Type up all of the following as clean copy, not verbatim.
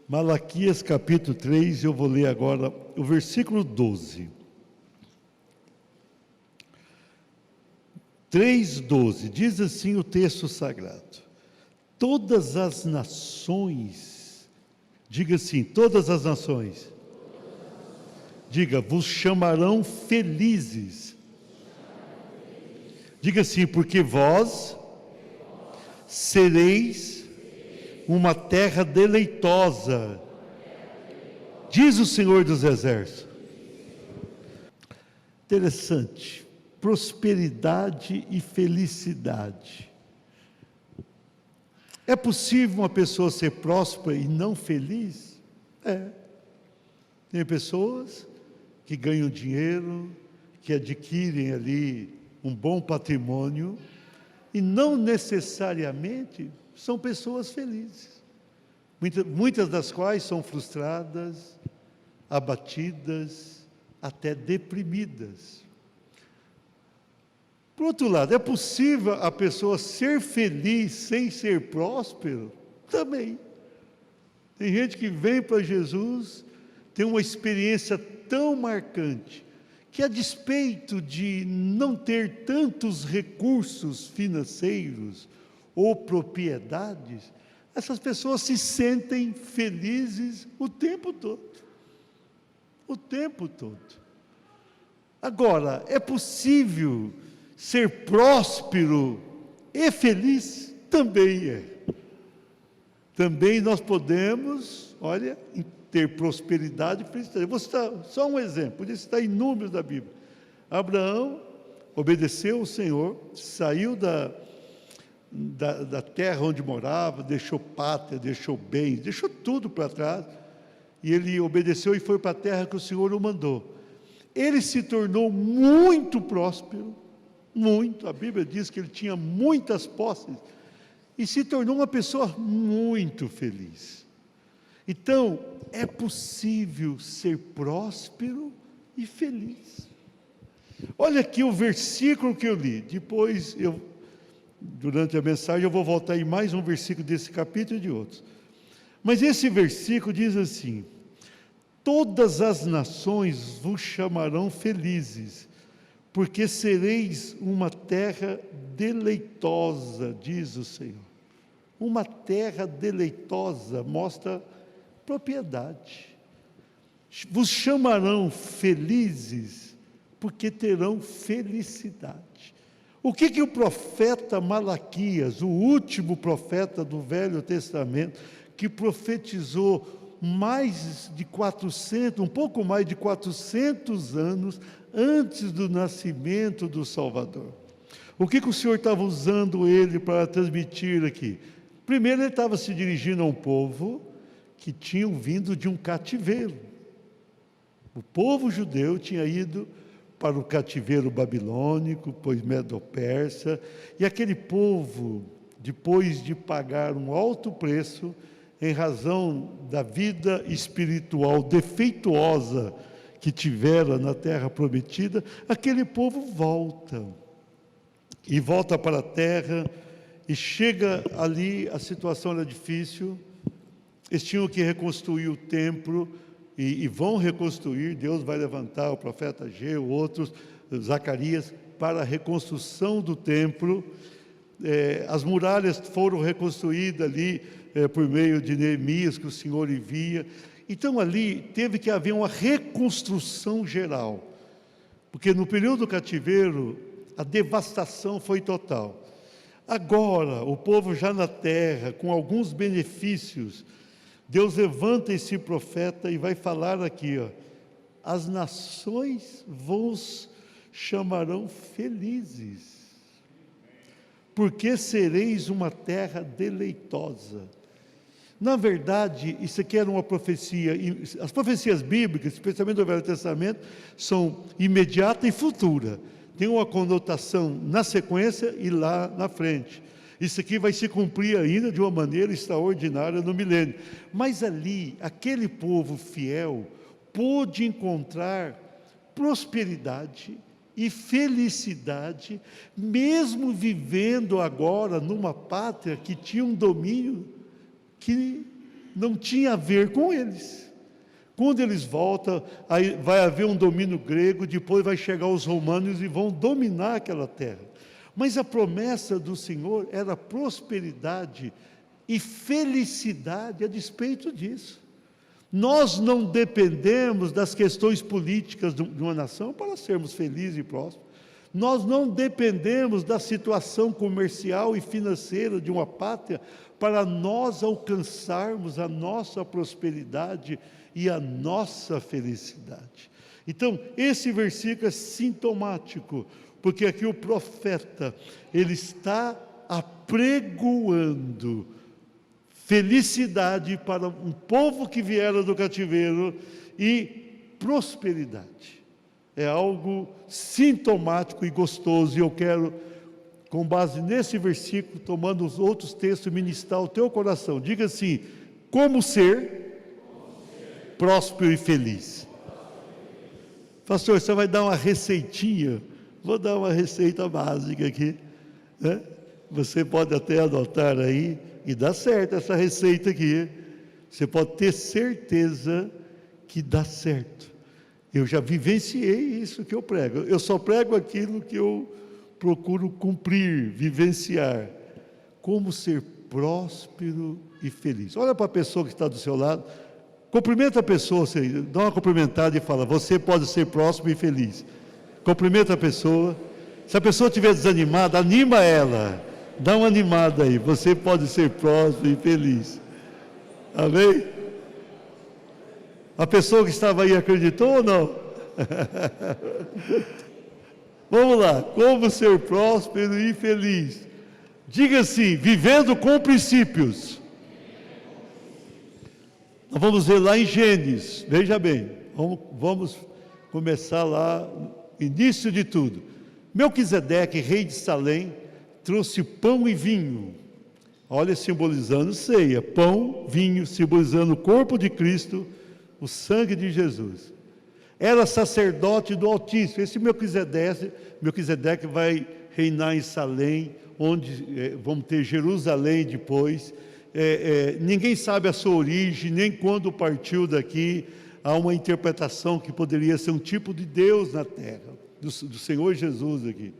Malaquias capítulo 3, eu vou ler agora o versículo 12. 3:12, diz assim o texto sagrado: todas as nações, diga assim, todas as nações, diga, vos chamarão felizes. Diga assim, porque vós sereis uma terra deleitosa, diz o Senhor dos Exércitos. Interessante, prosperidade e felicidade. É possível uma pessoa ser próspera e não feliz? É. Tem pessoas que ganham dinheiro, que adquirem ali um bom patrimônio e não necessariamente são pessoas felizes. Muitas das quais são frustradas, abatidas, até deprimidas. Por outro lado, é possível a pessoa ser feliz sem ser próspero? Também. Tem gente que vem para Jesus, tem uma experiência tão marcante, que a despeito de não ter tantos recursos financeiros ou propriedades, essas pessoas se sentem felizes o tempo todo. O tempo todo. Agora, é possível ser próspero e feliz? Também é. Também nós podemos, olha, ter prosperidade e felicidade. Eu vou citar só um exemplo, podia citar inúmeros da Bíblia. Abraão obedeceu ao Senhor, saiu da terra onde morava, deixou pátria, deixou bens, deixou tudo para trás, e ele obedeceu e foi para a terra que o Senhor o mandou. Ele se tornou muito próspero, muito, a Bíblia diz que ele tinha muitas posses, e se tornou uma pessoa muito feliz. Então, é possível ser próspero e feliz. Olha aqui o versículo que eu li, depois durante a mensagem eu vou voltar em mais um versículo desse capítulo e de outros. Mas esse versículo diz assim: todas as nações vos chamarão felizes, porque sereis uma terra deleitosa, diz o Senhor. Uma terra deleitosa mostra propriedade. Vos chamarão felizes, porque terão felicidade. O que o profeta Malaquias, o último profeta do Velho Testamento, que profetizou mais de 400, um pouco mais de 400 anos antes do nascimento do Salvador. O que o Senhor estava usando ele para transmitir aqui? Primeiro, ele estava se dirigindo a um povo que tinha vindo de um cativeiro. O povo judeu tinha ido para o cativeiro babilônico, depois medo-persa, e aquele povo, depois de pagar um alto preço, em razão da vida espiritual defeituosa que tivera na terra prometida, aquele povo volta, e volta para a terra, e chega ali, a situação era difícil, eles tinham que reconstruir o templo, e vão reconstruir, Deus vai levantar o profeta Ageu, outros, Zacarias, para a reconstrução do templo. As muralhas foram reconstruídas ali, por meio de Neemias, que o Senhor envia. Então ali teve que haver uma reconstrução geral, porque no período do cativeiro, a devastação foi total. Agora, o povo já na terra, com alguns benefícios, Deus levanta esse profeta e vai falar aqui, ó: as nações vos chamarão felizes, porque sereis uma terra deleitosa. Na verdade, isso aqui era uma profecia, as profecias bíblicas, especialmente do Velho Testamento, são imediata e futura, tem uma conotação na sequência e lá na frente. Isso aqui vai se cumprir ainda de uma maneira extraordinária no milênio. Mas ali, aquele povo fiel pôde encontrar prosperidade e felicidade, mesmo vivendo agora numa pátria que tinha um domínio que não tinha a ver com eles. Quando eles voltam, aí vai haver um domínio grego, depois vai chegar os romanos e vão dominar aquela terra. Mas a promessa do Senhor era prosperidade e felicidade a despeito disso. Nós não dependemos das questões políticas de uma nação para sermos felizes e prósperos. Nós não dependemos da situação comercial e financeira de uma pátria para nós alcançarmos a nossa prosperidade e a nossa felicidade. Então, esse versículo é sintomático, porque aqui o profeta, ele está apregoando felicidade para um povo que viera do cativeiro e prosperidade. É algo sintomático e gostoso, e eu quero, com base nesse versículo, tomando os outros textos, ministrar o teu coração. Diga assim: como ser próspero e feliz. Pastor, você vai dar uma receitinha? Vou dar uma receita básica aqui, né? Você pode até adotar aí, e dá certo essa receita aqui. Você pode ter certeza que dá certo. Eu já vivenciei isso que eu prego. Eu só prego aquilo que eu procuro cumprir, vivenciar. Como ser próspero e feliz. Olha para a pessoa que está do seu lado, cumprimenta a pessoa, dá uma cumprimentada e fala: você pode ser próspero e feliz. Cumprimenta a pessoa. Se a pessoa estiver desanimada, anima ela. Dá uma animada aí. Você pode ser próspero e feliz. Amém? A pessoa que estava aí acreditou ou não? Vamos lá. Como ser próspero e feliz? Diga assim: vivendo com princípios. Nós vamos ver lá em Gênesis. Veja bem. Vamos começar lá, início de tudo. Melquisedeque, rei de Salém, trouxe pão e vinho. Olha, simbolizando ceia. Pão, vinho, simbolizando o corpo de Cristo, o sangue de Jesus. Era sacerdote do Altíssimo. Esse Melquisedeque vai reinar em Salém, onde vamos ter Jerusalém depois. Ninguém sabe a sua origem, nem quando partiu daqui. Há uma interpretação que poderia ser um tipo de Deus na terra, do Senhor Jesus aqui.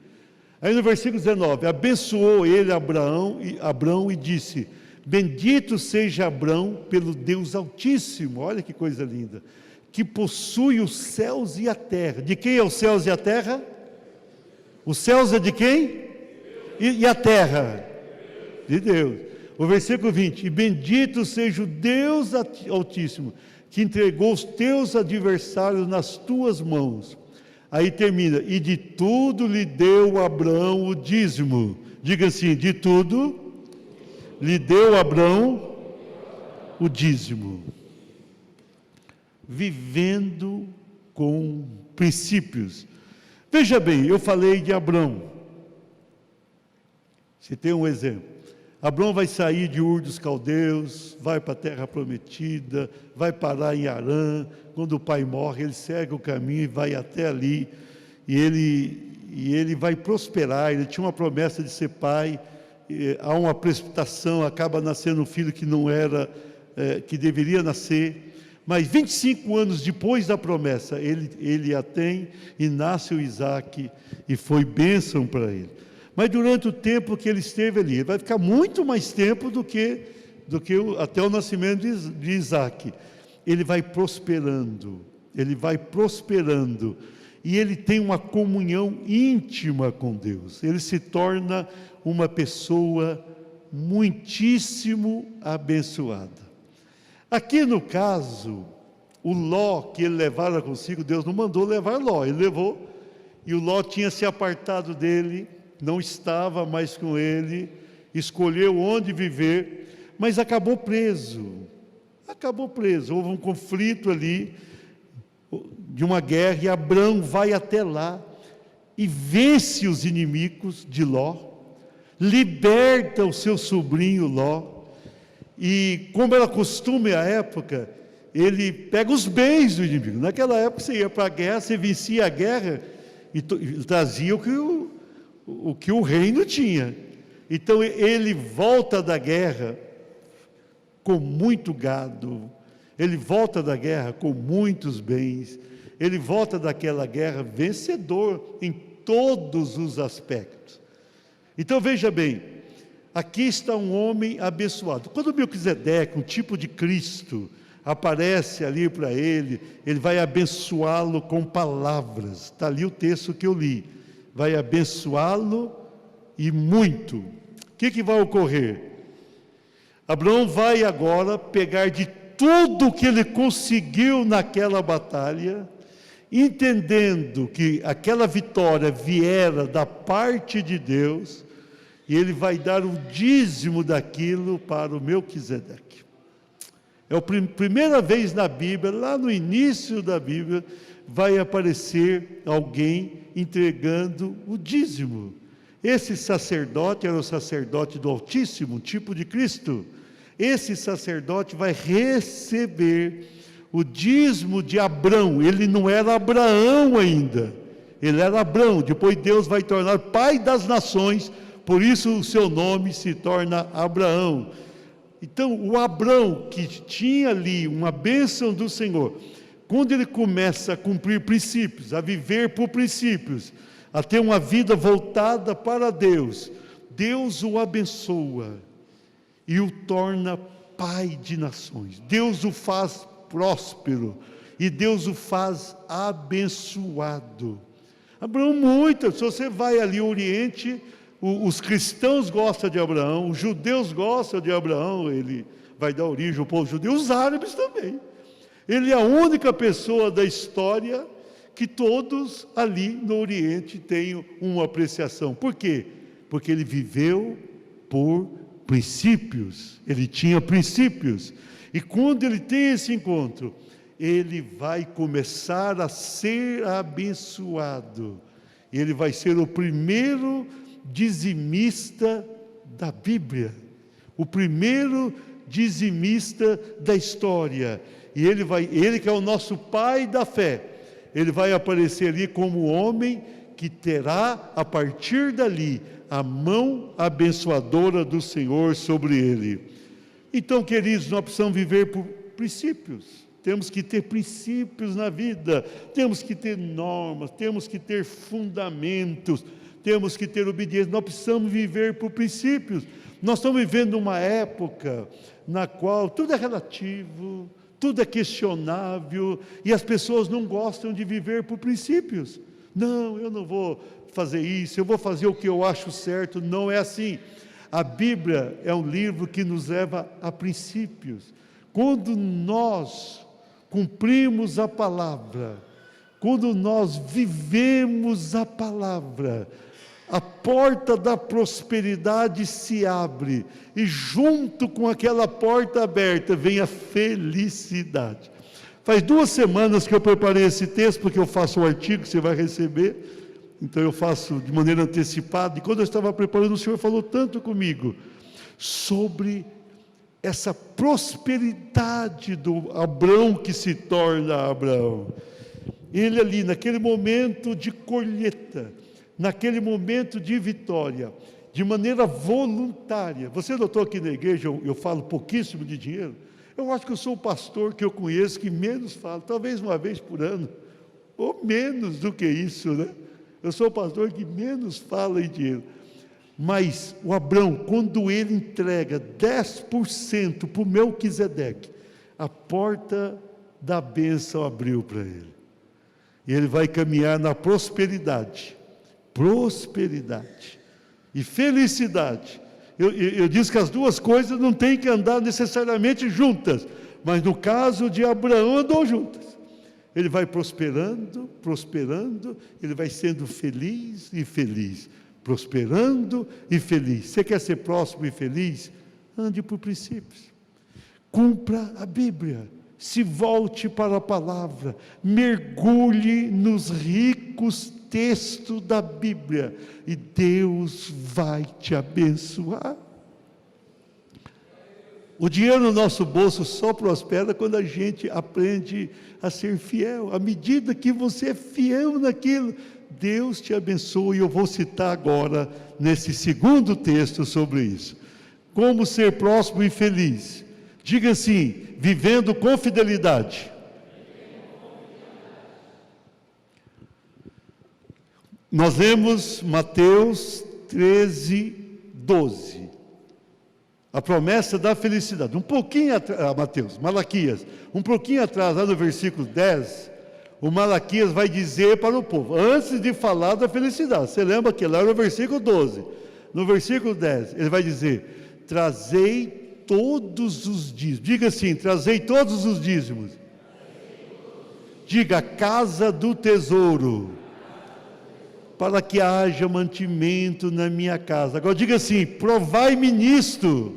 Aí no versículo 19, abençoou ele Abrão e disse: bendito seja Abrão pelo Deus Altíssimo. Olha que coisa linda, que possui os céus e a terra. De quem é os céus e a terra? Os céus é de quem? E a terra? De Deus. O versículo 20, e bendito seja o Deus Altíssimo, que entregou os teus adversários nas tuas mãos. Aí termina: e de tudo lhe deu Abrão o dízimo. Diga assim: de tudo lhe deu Abrão o dízimo. Vivendo com princípios. Veja bem, eu falei de Abrão. Você tem um exemplo. Abrão vai sair de Ur dos Caldeus, vai para a terra prometida, vai parar em Harã. Quando o pai morre, ele segue o caminho e vai até ali, e ele vai prosperar. Ele tinha uma promessa de ser pai, há uma precipitação, acaba nascendo um filho que não era, que deveria nascer, mas 25 anos depois da promessa, ele a tem, e nasce o Isaac, e foi bênção para ele. Mas durante o tempo que ele esteve ali, ele vai ficar muito mais tempo do que até o nascimento de Isaac. Ele vai prosperando, e ele tem uma comunhão íntima com Deus. Ele se torna uma pessoa muitíssimo abençoada. Aqui no caso, o Ló que ele levara consigo, Deus não mandou levar Ló, ele levou, e o Ló tinha se apartado dele, não estava mais com ele, escolheu onde viver, mas acabou preso. Houve um conflito ali, de uma guerra, e Abrão vai até lá, e vence os inimigos de Ló, liberta o seu sobrinho Ló, e como era costume à época, ele pega os bens do inimigo. Naquela época você ia para a guerra, você vencia a guerra, e trazia o que o reino tinha. Então ele volta da guerra com muito gado, ele volta da guerra com muitos bens, ele volta daquela guerra vencedor em todos os aspectos. Então veja bem, aqui está um homem abençoado. Quando Melquisedeque, um tipo de Cristo, aparece ali para ele, ele vai abençoá-lo com palavras. Está ali o texto que eu li. Vai abençoá-lo e muito. O que vai ocorrer? Abraão vai agora pegar de tudo que ele conseguiu naquela batalha, entendendo que aquela vitória viera da parte de Deus, e ele vai dar o dízimo daquilo para o Melquisedeque. É a primeira vez na Bíblia, lá no início da Bíblia, vai aparecer alguém entregando o dízimo. Esse sacerdote era o sacerdote do Altíssimo, um tipo de Cristo. Esse sacerdote vai receber o dízimo de Abrão. Ele não era Abraão ainda, ele era Abrão. Depois Deus vai tornar pai das nações, por isso o seu nome se torna Abraão. Então o Abrão, que tinha ali uma bênção do Senhor, quando ele começa a cumprir princípios, a viver por princípios, a ter uma vida voltada para Deus, Deus o abençoa e o torna pai de nações. Deus o faz próspero e Deus o faz abençoado. Abraão, se você vai ali ao Oriente, os cristãos gostam de Abraão, os judeus gostam de Abraão, ele vai dar origem ao povo judeu, os árabes também. Ele é a única pessoa da história que todos ali no Oriente têm uma apreciação. Por quê? Porque ele viveu por princípios, ele tinha princípios. E quando ele tem esse encontro, ele vai começar a ser abençoado. Ele vai ser o primeiro dizimista da Bíblia, o primeiro dizimista da história. E ele que é o nosso pai da fé, ele vai aparecer ali como homem que terá, a partir dali, a mão abençoadora do Senhor sobre ele. Então, queridos, nós precisamos viver por princípios. Temos que ter princípios na vida, temos que ter normas, temos que ter fundamentos, temos que ter obediência. Nós precisamos viver por princípios. Nós estamos vivendo uma época na qual tudo é relativo, tudo é questionável, e as pessoas não gostam de viver por princípios. Não, eu não vou fazer isso, eu vou fazer o que eu acho certo. Não é assim. A Bíblia é um livro que nos leva a princípios. Quando nós cumprimos a palavra, quando nós vivemos a palavra, a porta da prosperidade se abre, e junto com aquela porta aberta vem a felicidade. Faz 2 semanas que eu preparei esse texto, porque eu faço o artigo que você vai receber, então eu faço de maneira antecipada, e quando eu estava preparando, o Senhor falou tanto comigo, sobre essa prosperidade do Abrão que se torna Abraão. Ele ali, naquele momento de colheita, naquele momento de vitória, de maneira voluntária. Você notou aqui na igreja, eu falo pouquíssimo de dinheiro? Eu acho que eu sou o pastor que eu conheço que menos fala, talvez uma vez por ano, ou menos do que isso, né? Eu sou o pastor que menos fala em dinheiro. Mas o Abrão, quando ele entrega 10% para o Melquisedeque, a porta da bênção abriu para ele. E ele vai caminhar na prosperidade e felicidade. Eu disse que as duas coisas não têm que andar necessariamente juntas, mas no caso de Abraão andou juntas. Ele vai prosperando, ele vai sendo feliz e feliz, prosperando e feliz. Você quer ser próspero e feliz? Ande por princípios, cumpra a Bíblia, se volte para a palavra, mergulhe nos ricos textos da Bíblia, e Deus vai te abençoar. O dinheiro no nosso bolso só prospera quando a gente aprende a ser fiel. À medida que você é fiel naquilo, Deus te abençoa. E eu vou citar agora, nesse segundo texto, sobre isso. Como ser próspero e feliz. Diga assim: vivendo com fidelidade. Nós lemos Mateus 13, 12. A promessa da felicidade. Um pouquinho atrás, Malaquias, um pouquinho atrás, lá no versículo 10, o Malaquias vai dizer para o povo, antes de falar da felicidade. Você lembra que lá no versículo 12, no versículo 10, ele vai dizer: trazei todos os dízimos. Diga assim: trazei todos os dízimos. Diga: casa do tesouro, para que haja mantimento na minha casa. Agora diga assim: provai-me nisto,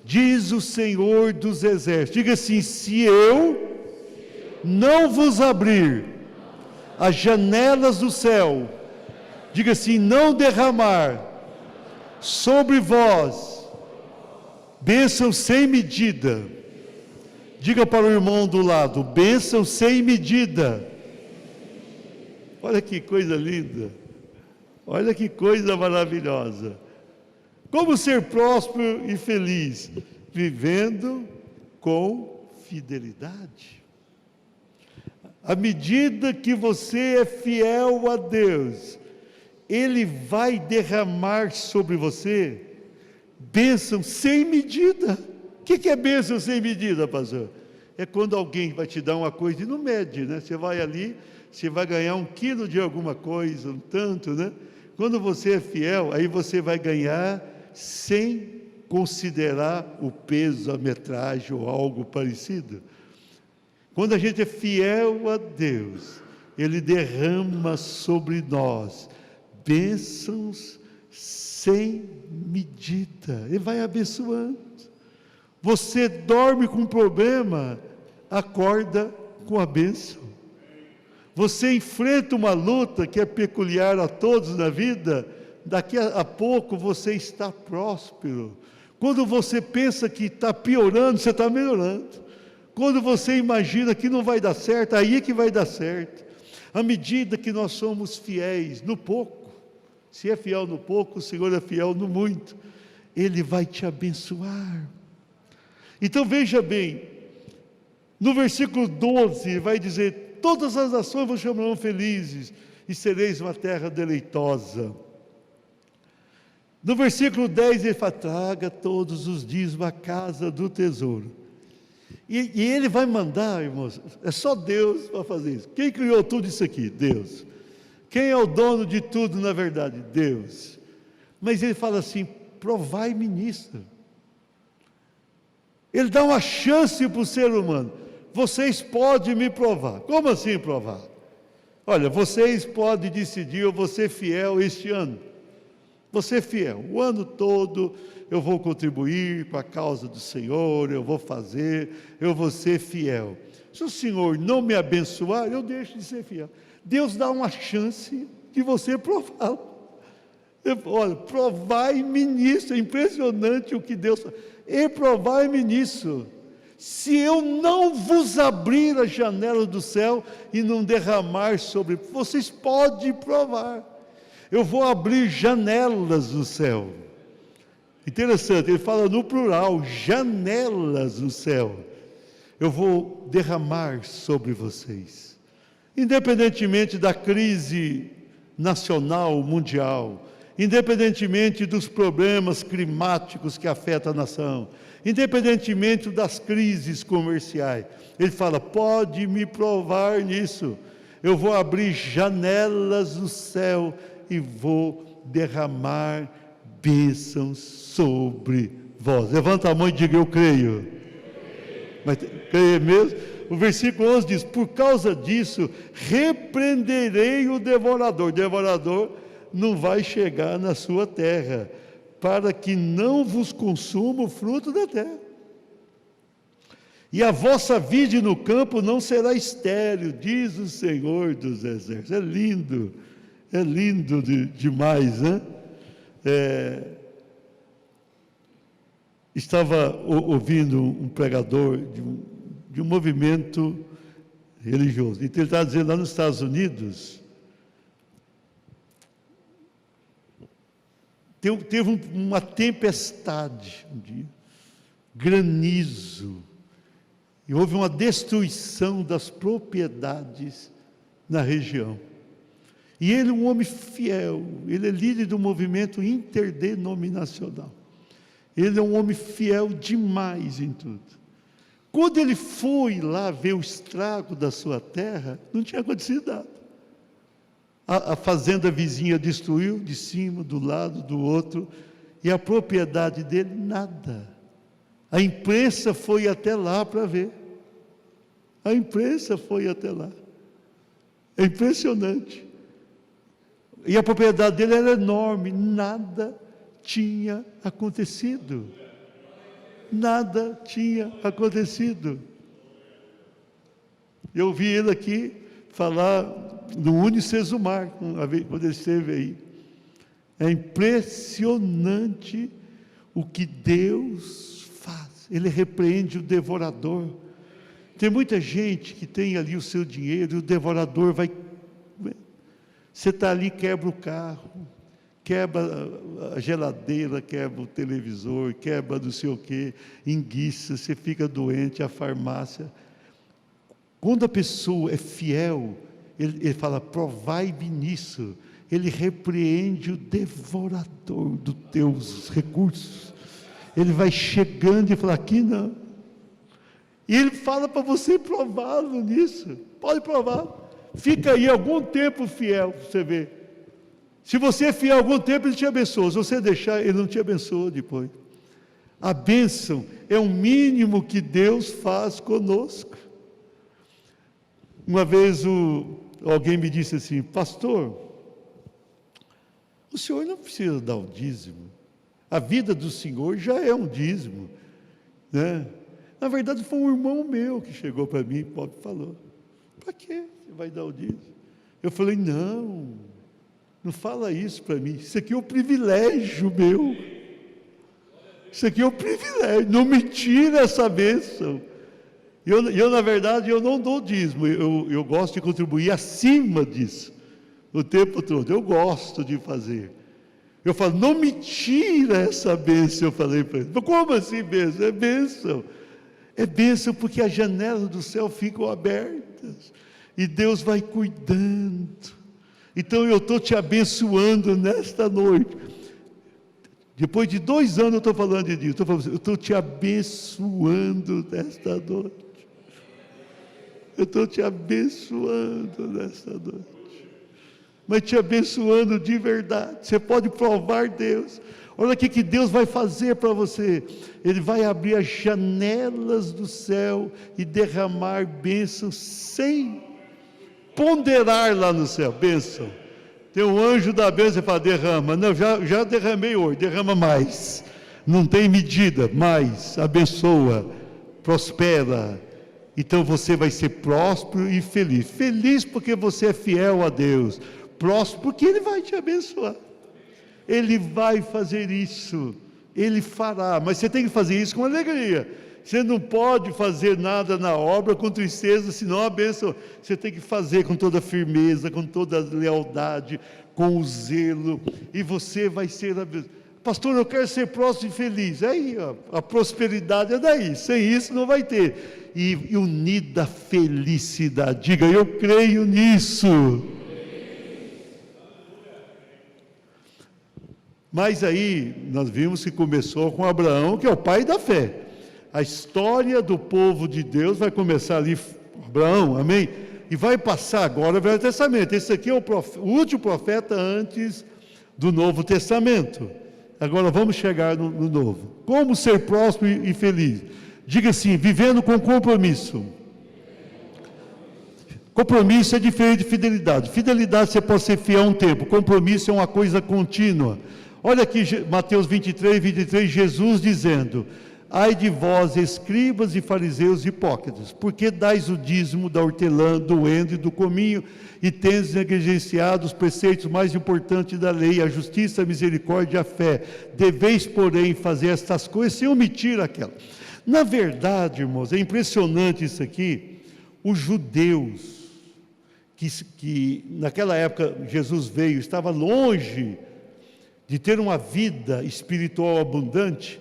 diz o Senhor dos Exércitos. Diga assim: se eu não vos abrir as janelas do céu, diga assim: não derramar sobre vós bênção sem medida. Diga para o irmão do lado: bênção sem medida. Olha que coisa linda, olha que coisa maravilhosa. Como ser próspero e feliz? Vivendo com fidelidade. À medida que você é fiel a Deus, Ele vai derramar sobre você bênção sem medida. O que é bênção sem medida, pastor? É quando alguém vai te dar uma coisa e não mede, né? Você vai ali, você vai ganhar 1 quilo de alguma coisa, um tanto, né? Quando você é fiel, aí você vai ganhar sem considerar o peso, a metragem ou algo parecido. Quando a gente é fiel a Deus, Ele derrama sobre nós bênçãos sem medida. Ele vai abençoando. Você dorme com um problema, acorda com a bênção. Você enfrenta uma luta que é peculiar a todos na vida, daqui a pouco você está próspero. Quando você pensa que está piorando, você está melhorando. Quando você imagina que não vai dar certo, aí é que vai dar certo. À medida que nós somos fiéis no pouco, se é fiel no pouco, o Senhor é fiel no muito, Ele vai te abençoar. Então veja bem, no versículo 12 vai dizer: todas as nações vos chamarão felizes, e sereis uma terra deleitosa. No versículo 10 ele fala: traga todos os dízimos à casa do tesouro. E ele vai mandar, irmãos, é só Deus para fazer isso. Quem criou tudo isso aqui? Deus. Quem é o dono de tudo, na verdade? Deus. Mas ele fala assim: provai-me nisso. Ele dá uma chance para o ser humano. Vocês podem me provar. Como assim provar? Olha, vocês podem decidir: eu vou ser fiel este ano. Vou ser fiel, o ano todo eu vou contribuir para a causa do Senhor, eu vou fazer, eu vou ser fiel. Se o Senhor não me abençoar, eu deixo de ser fiel. Deus dá uma chance de você provar. Olha, provai-me nisso. É impressionante o que Deus faz. E provai-me nisso. Se eu não vos abrir a janela do céu e não derramar sobre... Vocês podem provar. Eu vou abrir janelas do céu. Interessante, ele fala no plural: janelas do céu. Eu vou derramar sobre vocês. Independentemente da crise nacional, mundial, independentemente dos problemas climáticos que afetam a nação, independentemente das crises comerciais, ele fala: pode me provar nisso. Eu vou abrir janelas do céu e vou derramar bênçãos sobre vós. Levanta a mão e diga: eu creio. Mas creio mesmo? O versículo 11 diz: por causa disso, repreenderei o devorador. O devorador não vai chegar na sua terra, para que não vos consuma o fruto da terra. E a vossa vide no campo não será estéril, diz o Senhor dos Exércitos. É lindo demais, né? Estava ouvindo um pregador de um movimento religioso. Então ele estava dizendo, lá nos Estados Unidos, teve uma tempestade um dia. granizo, e houve uma destruição das propriedades na região. E ele é um homem fiel, ele é líder do movimento interdenominacional. Ele é um homem fiel demais em tudo. Quando ele foi lá ver o estrago da sua terra, não tinha acontecido nada. A fazenda vizinha destruiu, de cima, do lado, do outro, e a propriedade dele, nada. A imprensa foi até lá para ver. A imprensa foi até lá. É impressionante. E a propriedade dele era enorme, nada tinha acontecido. Nada tinha acontecido. Eu ouvi ele aqui falar do Unicesumar, quando ele esteve aí. É impressionante o que Deus faz. Ele repreende o devorador. Tem muita gente que tem ali o seu dinheiro e o devorador vai... Você está ali, quebra o carro, quebra a geladeira, quebra o televisor, quebra não sei o quê, enguiça, você fica doente, a farmácia. Quando a pessoa é fiel, ele fala, provai-me nisso. Ele repreende o devorador dos teus recursos. Ele vai chegando e fala, aqui não. E ele fala para você prová-lo nisso. Pode provar. Fica aí algum tempo fiel, você vê. Se você é fiel algum tempo, ele te abençoa. Se você deixar, ele não te abençoa depois. A bênção é o mínimo que Deus faz conosco. Uma vez alguém me disse assim, pastor, o senhor não precisa dar o dízimo. A vida do senhor já é um dízimo, né? Na verdade, foi um irmão meu que chegou para mim e falou, para que você vai dar o dízimo? Eu falei, não fala isso para mim, isso aqui é um privilégio meu, isso aqui é um privilégio, não me tira essa bênção. Eu na verdade, eu não dou dízimo, eu gosto de contribuir acima disso, o tempo todo, eu gosto de fazer. Eu falo, não me tira essa bênção, eu falei para ele. Como assim bênção? É bênção. É bênção porque as janelas do céu ficam abertas, e Deus vai cuidando. Então eu estou te abençoando nesta noite. Depois de 2 anos eu estou falando disso, eu estou te abençoando nesta noite. Eu estou te abençoando nesta noite. Mas te abençoando de verdade. Você pode provar Deus. Olha o que Deus vai fazer para você. Ele vai abrir as janelas do céu e derramar bênçãos sem ponderar lá no céu. Bênção. Tem um anjo da bênção e fala, derrama. Não, já derramei hoje, derrama mais. Não tem medida, mais. Abençoa, prospera. Então você vai ser próspero e feliz. Feliz porque você é fiel a Deus. Próspero porque Ele vai te abençoar. Ele vai fazer isso. Ele fará. Mas você tem que fazer isso com alegria. Você não pode fazer nada na obra com tristeza, senão a bênção. Você tem que fazer com toda firmeza, com toda lealdade, com o zelo. E você vai ser abençoado. Pastor, eu quero ser próspero e feliz. Aí, ó, a prosperidade é daí. Sem isso não vai ter. E unida a felicidade. Diga, eu creio nisso. Mas aí, nós vimos que começou com Abraão, que é o pai da fé. A história do povo de Deus vai começar ali, Abraão, amém? E vai passar agora o Velho Testamento. Esse aqui é o último profeta antes do Novo Testamento. Agora vamos chegar no Novo. Como ser próspero e feliz? Diga assim, vivendo com compromisso. Compromisso é diferente de fidelidade. Fidelidade você pode ser fiel um tempo. Compromisso é uma coisa contínua. Olha aqui Mateus 23, Jesus dizendo, ai de vós, escribas e fariseus hipócritas, porque dais o dízimo da hortelã, do endro e do cominho, e tendes negligenciado os preceitos mais importantes da lei, a justiça, a misericórdia e a fé. Deveis, porém, fazer estas coisas sem omitir aquela. Na verdade, irmãos, é impressionante isso aqui. Os judeus, que naquela época Jesus veio, estava longe de ter uma vida espiritual abundante,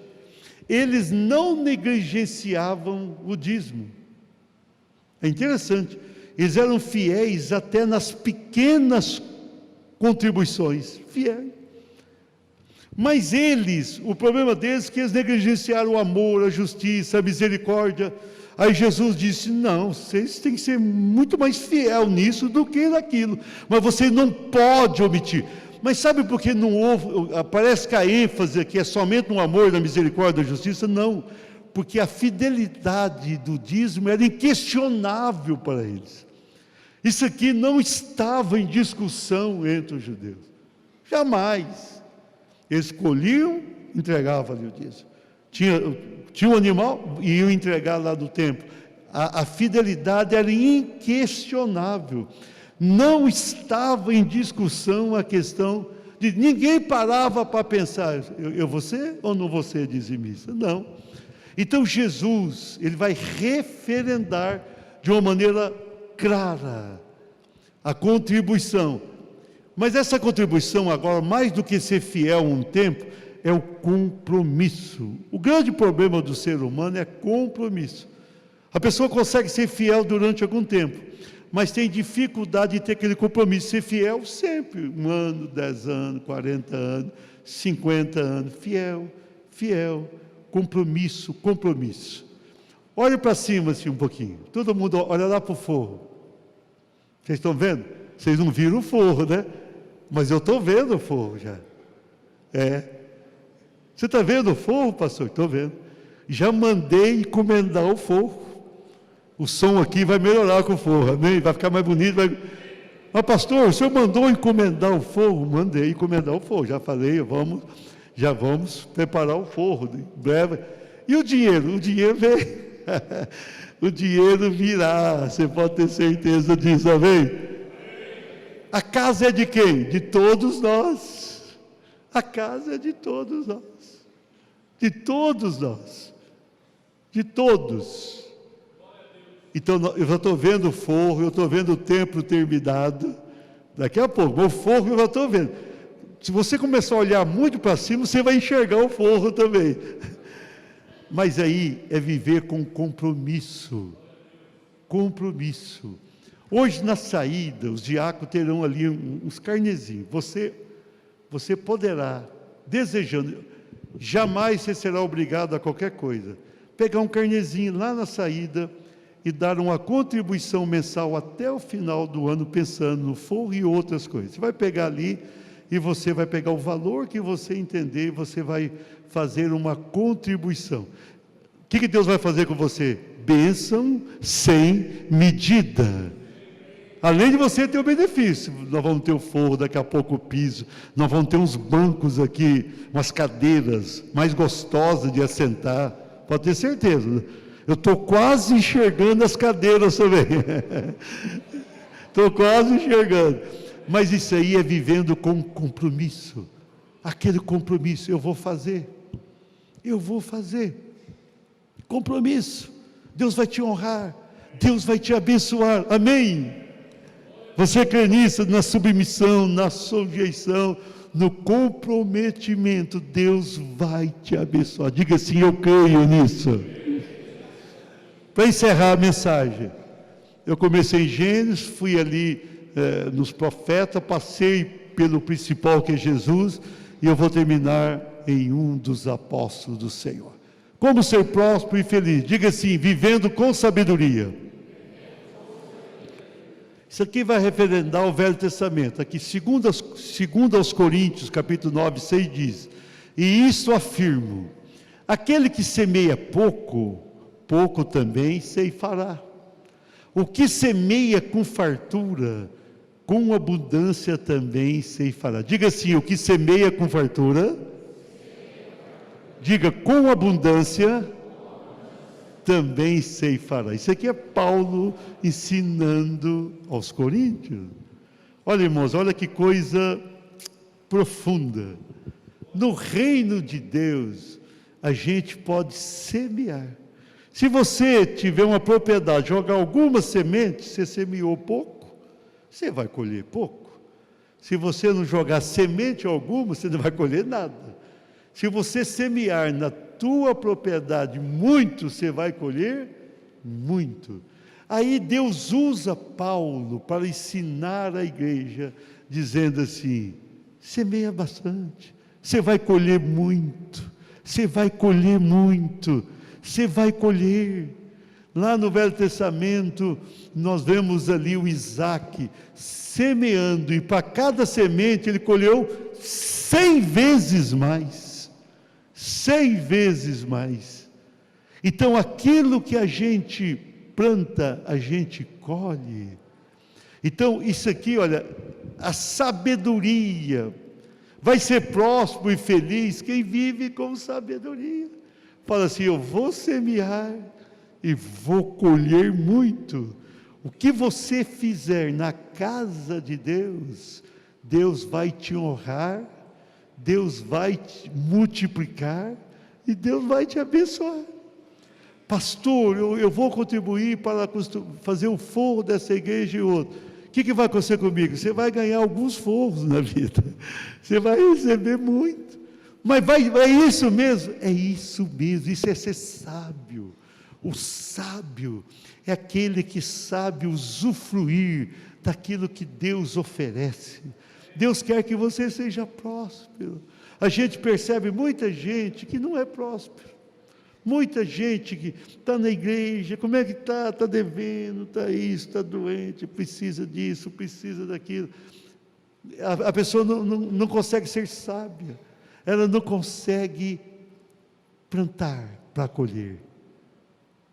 eles não negligenciavam o dízimo. É interessante, eles eram fiéis até nas pequenas contribuições, fiéis. Mas o problema deles é que eles negligenciaram o amor, a justiça, a misericórdia. Aí Jesus disse: não, vocês têm que ser muito mais fiel nisso do que naquilo, mas você não pode omitir. Mas sabe por que não houve, parece que a ênfase aqui é somente no amor, na misericórdia, na justiça? Não, porque a fidelidade do dízimo era inquestionável para eles. Isso aqui não estava em discussão entre os judeus, jamais. Eles colhiam, entregavam ali o dízimo. Tinha um animal e iam entregar lá do templo. A fidelidade era inquestionável. Não estava em discussão a questão de ninguém parava para pensar: eu vou ser ou não vou ser dizimista? Não. Então Jesus, ele vai referendar de uma maneira clara a contribuição. Mas essa contribuição agora, mais do que ser fiel um tempo, é o compromisso. O grande problema do ser humano é compromisso. A pessoa consegue ser fiel durante algum tempo, mas tem dificuldade de ter aquele compromisso, ser fiel sempre, 1 ano, 10 anos, 40 anos, 50 anos, fiel, compromisso. Olha para cima assim um pouquinho, todo mundo olha lá para o forro. Vocês estão vendo? Vocês não viram o forro, né? Mas eu estou vendo o forro já. Você está vendo o forro, pastor? Estou vendo. Já mandei encomendar o forro. O som aqui vai melhorar com o forro, amém? Vai ficar mais bonito. Mas pastor, o senhor mandou encomendar o forro? Mandei encomendar o forro. Já falei, já vamos preparar o forro em breve. E o dinheiro? O dinheiro vem. O dinheiro virá, você pode ter certeza disso, amém? A casa é de quem? De todos nós. A casa é de todos nós. De todos nós. De todos. Então, eu já estou vendo o forro, eu estou vendo o templo terminado. Daqui a pouco, o forro eu já estou vendo. Se você começar a olhar muito para cima, você vai enxergar o forro também. Mas aí é viver com compromisso. Compromisso. Hoje, na saída, os diáconos terão ali uns carnezinhos. Você poderá, desejando, jamais você será obrigado a qualquer coisa, pegar um carnezinho lá na saída e dar uma contribuição mensal até o final do ano, pensando no forro e outras coisas. Você vai pegar ali e você vai pegar o valor que você entender e você vai fazer uma contribuição. O que Deus vai fazer com você? Bênção sem medida. Além de você ter o benefício, nós vamos ter o forro, daqui a pouco o piso, nós vamos ter uns bancos aqui, umas cadeiras mais gostosas de assentar, pode ter certeza. Eu estou quase enxergando as cadeiras também, estou quase enxergando, mas isso aí é vivendo com compromisso, aquele compromisso, eu vou fazer, compromisso, Deus vai te honrar, Deus vai te abençoar, amém? Você crê nisso, na submissão, na sujeição, no comprometimento, Deus vai te abençoar. Diga assim: eu creio nisso. Para encerrar a mensagem, eu comecei em Gênesis, fui ali nos profetas, passei pelo principal que é Jesus, e eu vou terminar em um dos apóstolos do Senhor. Como ser próspero e feliz? Diga assim: vivendo com sabedoria. Isso aqui vai referendar o Velho Testamento. Aqui, segundo aos Coríntios, capítulo 9, 6 diz: e isto afirmo, aquele que semeia pouco, pouco também ceifará. O que semeia com fartura, com abundância também ceifará. Diga assim: o que semeia com fartura, diga com abundância, também ceifará. Isso aqui é Paulo ensinando aos coríntios. Olha, irmãos, olha que coisa profunda. No reino de Deus, a gente pode semear. Se você tiver uma propriedade, jogar algumas sementes, você semeou pouco, você vai colher pouco. Se você não jogar semente alguma, você não vai colher nada. Se você semear tua propriedade muito, você vai colher muito. Aí Deus usa Paulo para ensinar a igreja, dizendo assim: semeia bastante, você vai colher muito, você vai colher muito, você vai colher. Lá no Velho Testamento, nós vemos ali o Isaac semeando, e para cada semente ele colheu 100 vezes mais. 100 vezes mais. Então, aquilo que a gente planta, a gente colhe. Então, isso aqui, olha, a sabedoria, vai ser próspero e feliz quem vive com sabedoria. Fala assim: eu vou semear e vou colher muito. O que você fizer na casa de Deus, Deus vai te honrar, Deus vai te multiplicar e Deus vai te abençoar. Pastor, eu vou contribuir para fazer um forro dessa igreja e outro. O que vai acontecer comigo? Você vai ganhar alguns forros na vida, você vai receber muito. Mas é isso mesmo? É isso mesmo, isso é ser sábio. O sábio é aquele que sabe usufruir daquilo que Deus oferece. Deus quer que você seja próspero. A gente percebe muita gente que não é próspero. Muita gente que está na igreja, como é que está? Está devendo, está isso, está doente, precisa disso, precisa daquilo. A pessoa não consegue ser sábia. Ela não consegue plantar para colher.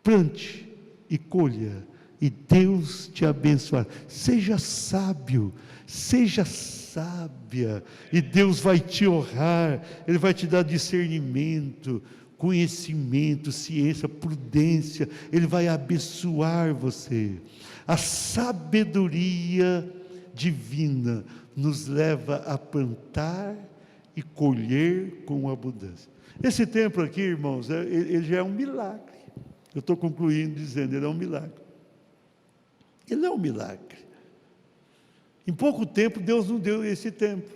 Plante e colha, e Deus te abençoará. Seja sábio, seja sábia, e Deus vai te honrar. Ele vai te dar discernimento, conhecimento, ciência, prudência. Ele vai abençoar você. A sabedoria divina nos leva a plantar e colher com abundância. Esse templo aqui, irmãos, ele já é um milagre. Eu estou concluindo dizendo: ele é um milagre. Ele é um milagre. Em pouco tempo, Deus nos deu esse templo.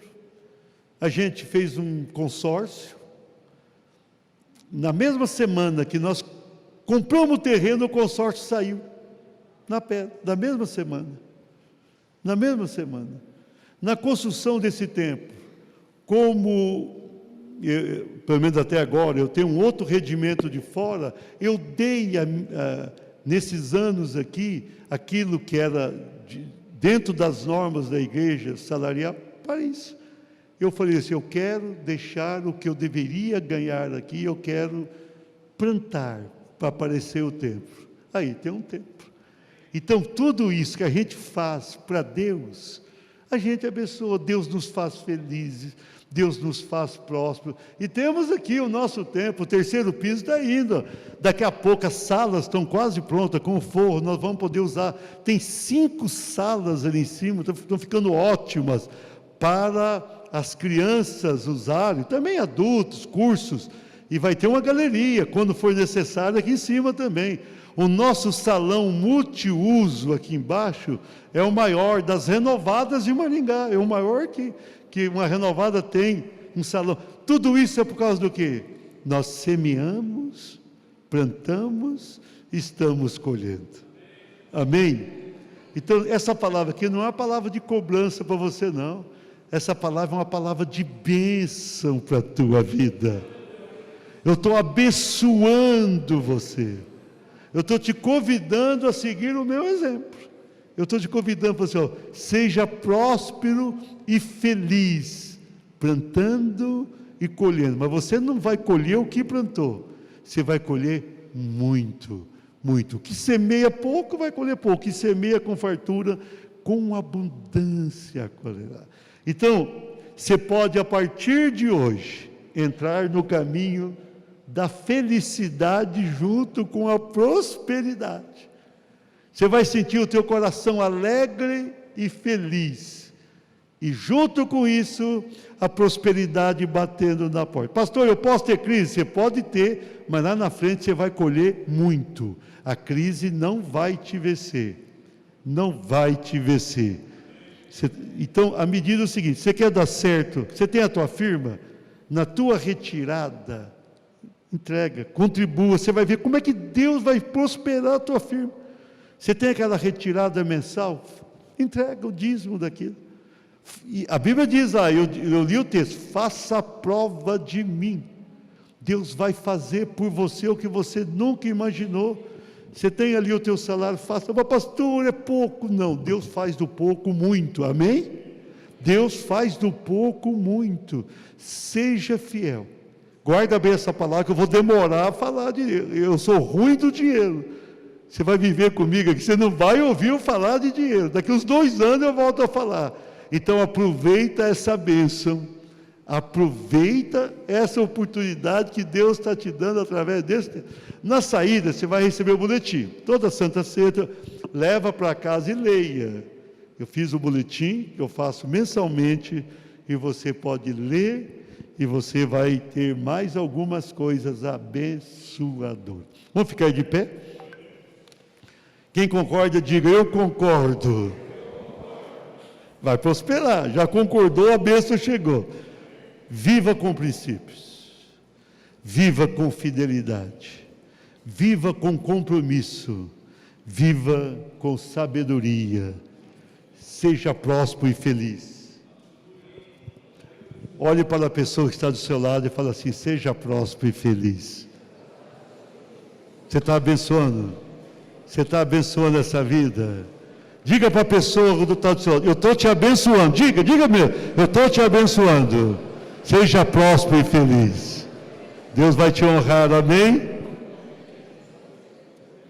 A gente fez um consórcio. Na mesma semana que nós compramos o terreno, o consórcio saiu na pedra, da mesma semana. Na mesma semana. Na construção desse templo, pelo menos até agora, eu tenho um outro rendimento de fora, eu dei nesses anos aqui, aquilo que era dentro das normas da igreja salarial, para isso. Eu falei assim: eu quero deixar o que eu deveria ganhar aqui, eu quero plantar para aparecer o templo. Aí tem um templo. Então, tudo isso que a gente faz para Deus, a gente abençoa, Deus nos faz felizes, Deus nos faz prósperos. E temos aqui o nosso templo, o terceiro piso está indo. Daqui a pouco as salas estão quase prontas, com o forro, nós vamos poder usar. Tem 5 salas ali em cima, estão ficando ótimas para as crianças usarem, também adultos, cursos. E vai ter uma galeria, quando for necessário, aqui em cima também. O nosso salão multiuso aqui embaixo é o maior das renovadas de Maringá, é o maior que uma renovada tem, um salão. Tudo isso é por causa do quê? Nós semeamos, plantamos, estamos colhendo. Amém? Então, essa palavra aqui não é uma palavra de cobrança para você, não. Essa palavra é uma palavra de bênção para a tua vida. Eu estou abençoando você. Eu estou te convidando a seguir o meu exemplo. Eu estou te convidando para você, seja próspero e feliz, plantando e colhendo. Mas você não vai colher o que plantou, você vai colher muito, muito. O que semeia pouco vai colher pouco, o que semeia com fartura, com abundância colherá. Então, você pode a partir de hoje entrar no caminho da felicidade junto com a prosperidade. Você vai sentir o teu coração alegre e feliz. E junto com isso, a prosperidade batendo na porta. Pastor, eu posso ter crise? Você pode ter, mas lá na frente você vai colher muito. A crise não vai te vencer. Não vai te vencer. Então, a medida é o seguinte: você quer dar certo, você tem a tua firma, na tua retirada, Entrega, contribua, você vai ver como é que Deus vai prosperar a tua firma. Você tem aquela retirada mensal, entrega o dízimo daquilo. E a Bíblia diz lá, eu li o texto, faça a prova de mim. Deus vai fazer por você o que você nunca imaginou. Você tem ali o teu salário, faça, mas pastor, é pouco. Não, Deus faz do pouco muito, amém? Deus faz do pouco muito. Seja fiel. Guarda bem essa palavra, que eu vou demorar a falar de dinheiro. Eu sou ruim do dinheiro. Você vai viver comigo aqui, você não vai ouvir eu falar de dinheiro. Daqui uns 2 anos eu volto a falar. Então aproveita essa bênção, aproveita essa oportunidade que Deus está te dando através desse tempo. Na saída você vai receber o boletim, toda Santa Ceia, leva para casa e leia. Eu fiz o boletim, que eu faço mensalmente, e você pode ler, e você vai ter mais algumas coisas abençoadoras. Vamos ficar de pé? Quem concorda, diga, eu concordo. Vai prosperar, já concordou, a bênção chegou. Viva com princípios, viva com fidelidade, viva com compromisso, viva com sabedoria, seja próspero e feliz. Olhe para a pessoa que está do seu lado e fala assim, seja próspero e feliz. Você está abençoando? Você está abençoando essa vida? Diga para a pessoa que está do seu lado, eu estou te abençoando. Diga mesmo, eu estou te abençoando. Seja próspero e feliz. Deus vai te honrar, amém?